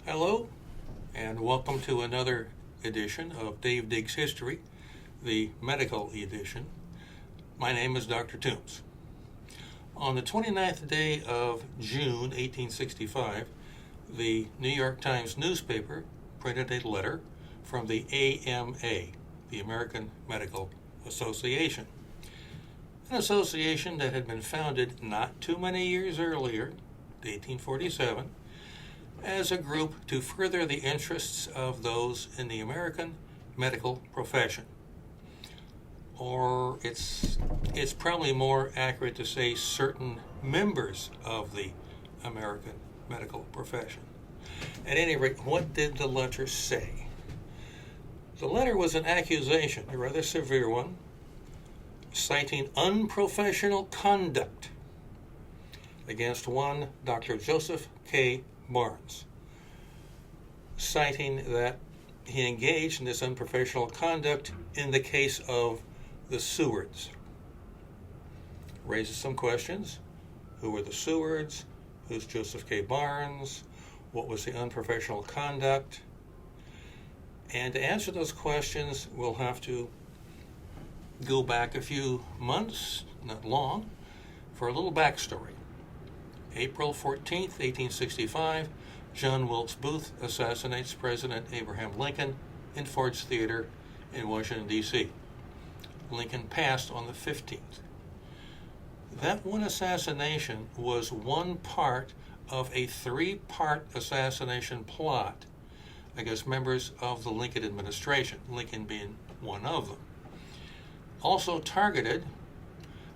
Hello, and welcome to another edition of Dave Diggs History, the medical edition. My name is Dr. Toombs. On the 29th day of June, 1865, the New York Times newspaper printed a letter from the AMA, the American Medical Association, an association that had been founded not too many years earlier, 1847, as a group to further the interests of those in the American medical profession. Or it's probably more accurate to say certain members of the American medical profession. At any rate, what did the letter say? The letter was an accusation, a rather severe one, citing unprofessional conduct against one Dr. Joseph K. Barnes, citing that he engaged in this unprofessional conduct in the case of the Sewards. Raises some questions. Who were the Sewards? Who's Joseph K. Barnes? What was the unprofessional conduct? And to answer those questions, we'll have to go back a few months, not long, for a little backstory. April 14th, 1865, John Wilkes Booth assassinates President Abraham Lincoln in Ford's Theater in Washington, D.C. Lincoln passed on the 15th. That one assassination was one part of a three-part assassination plot against members of the Lincoln administration, Lincoln being one of them. Also targeted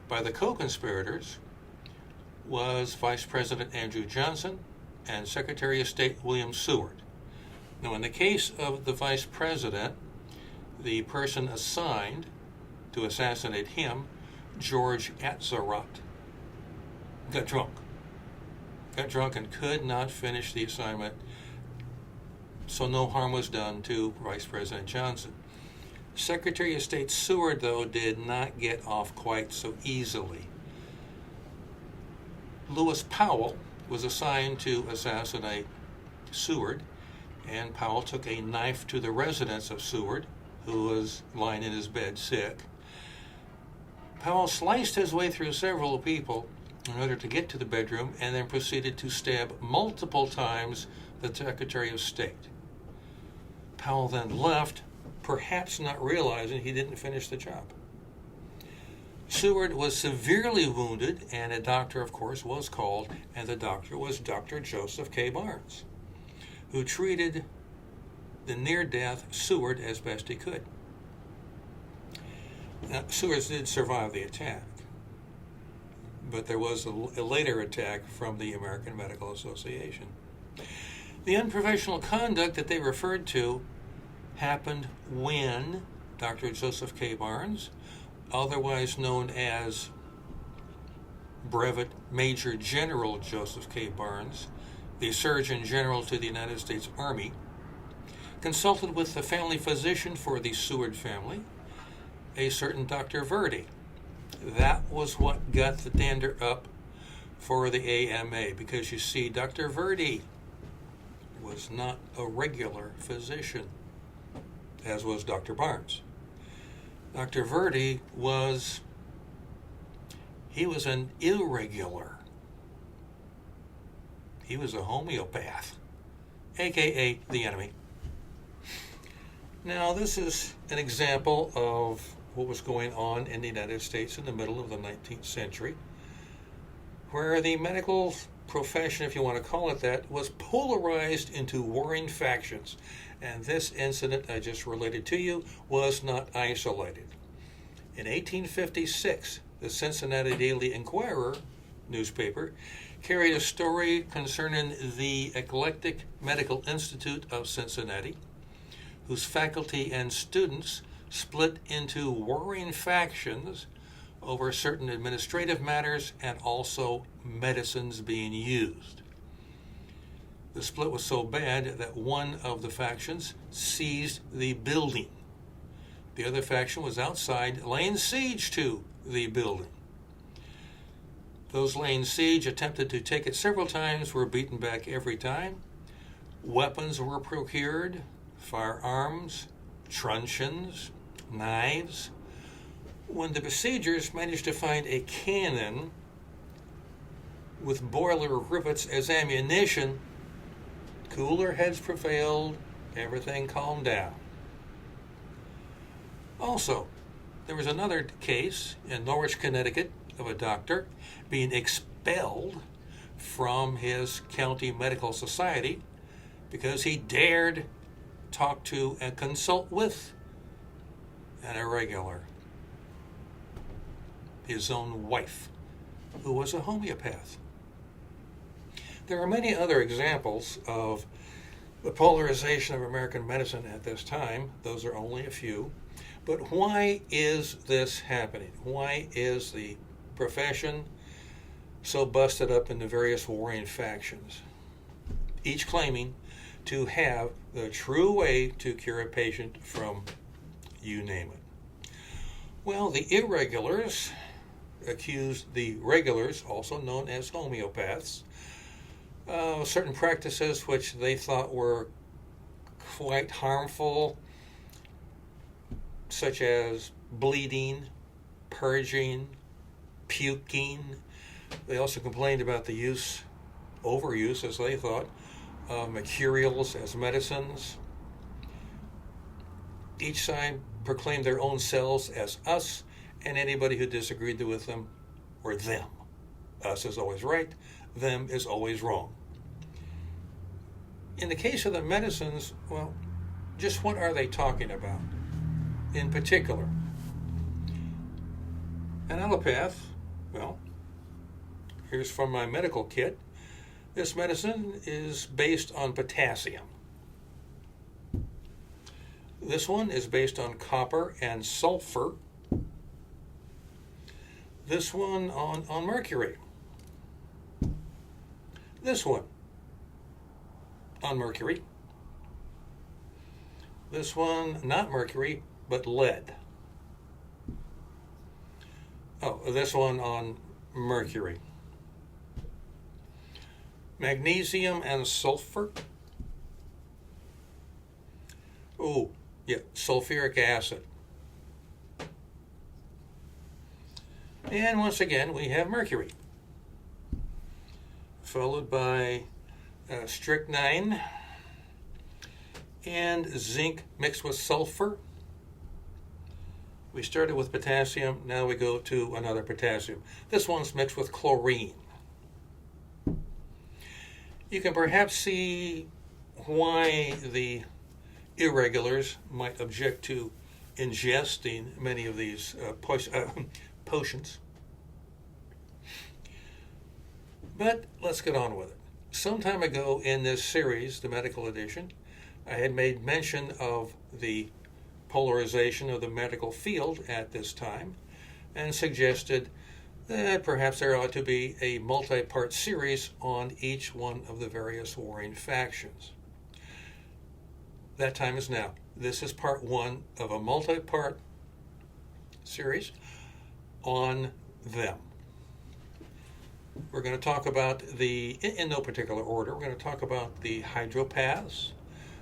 by the co-conspirators was Vice President Andrew Johnson and Secretary of State William Seward. Now, in the case of the Vice President, the person assigned to assassinate him, George Atzerodt, got drunk and could not finish the assignment, so no harm was done to Vice President Johnson. Secretary of State Seward, though, did not get off quite so easily. Lewis Powell was assigned to assassinate Seward, and Powell took a knife to the residence of Seward, who was lying in his bed sick. Powell sliced his way through several people in order to get to the bedroom, and then proceeded to stab multiple times the Secretary of State. Powell then left, perhaps not realizing he didn't finish the job. Seward was severely wounded, and a doctor, of course, was called, and the doctor was Dr. Joseph K. Barnes, who treated the near-death Seward as best he could. Now, Seward did survive the attack, but there was a later attack from the American Medical Association. The unprofessional conduct that they referred to happened when Dr. Joseph K. Barnes, otherwise known as Brevet Major General Joseph K. Barnes, the Surgeon General to the United States Army, consulted with the family physician for the Seward family, a certain Dr. Verdi. That was what got the dander up for the AMA, because you see, Dr. Verdi was not a regular physician, as was Dr. Barnes. Dr. Verdi was an irregular. He was a homeopath, aka the enemy. Now, this is an example of what was going on in the United States in the middle of the 19th century, where the medical profession, if you want to call it that, was polarized into warring factions. And this incident I just related to you was not isolated. In 1856, the Cincinnati Daily Inquirer newspaper carried a story concerning the Eclectic Medical Institute of Cincinnati, whose faculty and students split into warring factions over certain administrative matters and also medicines being used. The split was so bad that one of the factions seized the building. The other faction was outside, laying siege to the building. Those laying siege attempted to take it several times, were beaten back every time. Weapons were procured, firearms, truncheons, knives. When the besiegers managed to find a cannon with boiler rivets as ammunition, cooler heads prevailed, everything calmed down. Also, there was another case in Norwich, Connecticut, of a doctor being expelled from his county medical society because he dared talk to and consult with an irregular, his own wife, who was a homeopath. There are many other examples of the polarization of American medicine at this time. Those are only a few. But why is this happening? Why is the profession so busted up into various warring factions, each claiming to have the true way to cure a patient from you name it? Well, the irregulars accused the regulars, also known as homeopaths, of certain practices which they thought were quite harmful, such as bleeding, purging, puking. They also complained about the overuse, as they thought, of mercurials as medicines. Each side proclaimed their own selves as us, and anybody who disagreed with them were them. Us is always right, them is always wrong. In the case of the medicines, well, just what are they talking about in particular? An allopath, well, here's from my medical kit. This medicine is based on potassium. This one is based on copper and sulfur. This one on mercury. This one on mercury. This one not mercury, but lead. Oh, this one on mercury. Magnesium and sulfur. Oh, yeah, sulfuric acid. And once again, we have mercury, followed by strychnine and zinc mixed with sulfur. We started with potassium, now we go to another potassium. This one's mixed with chlorine. You can perhaps see why the irregulars might object to ingesting many of these potions. But let's get on with it. Some time ago in this series, the medical edition, I had made mention of the polarization of the medical field at this time and suggested that perhaps there ought to be a multi-part series on each one of the various warring factions. That time is now. This is part one of a multi-part series on them. We're going to talk about in no particular order, we're going to talk about the hydropaths,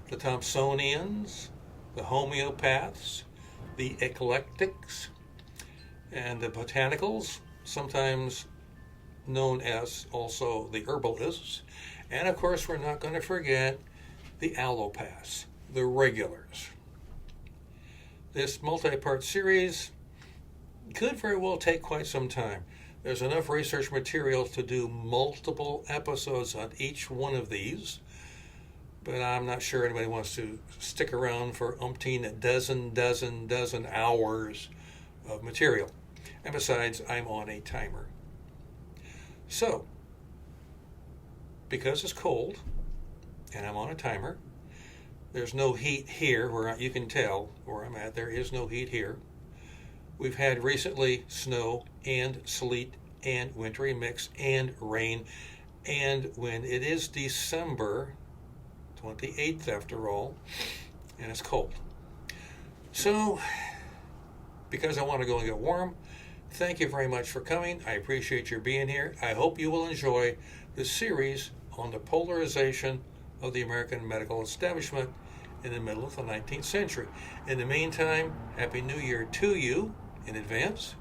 the Thomsonians, the homeopaths, the eclectics, and the botanicals, sometimes known as also the herbalists. And of course, we're not going to forget the allopathics, the regulars. This multi-part series could very well take quite some time. There's enough research material to do multiple episodes on each one of these, but I'm not sure anybody wants to stick around for umpteen dozen hours of material. And besides, I'm on a timer. So, because it's cold and I'm on a timer, there's no heat here where you can tell where I'm at. There is no heat here. We've had recently snow and sleet and wintry mix and rain. And when it is December 28th after all, and it's cold. So, because I want to go and get warm, thank you very much for coming. I appreciate your being here. I hope you will enjoy the series on the polarization of the American medical establishment in the middle of the 19th century. In the meantime, Happy New Year to you in advance.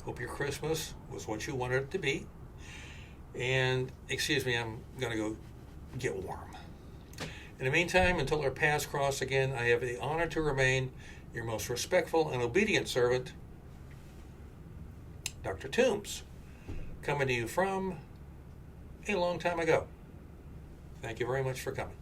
Hope your Christmas was what you wanted it to be. And, excuse me, I'm going to go get warm. In the meantime, until our paths cross again, I have the honor to remain your most respectful and obedient servant, Dr. Toombs, coming to you from a long time ago. Thank you very much for coming.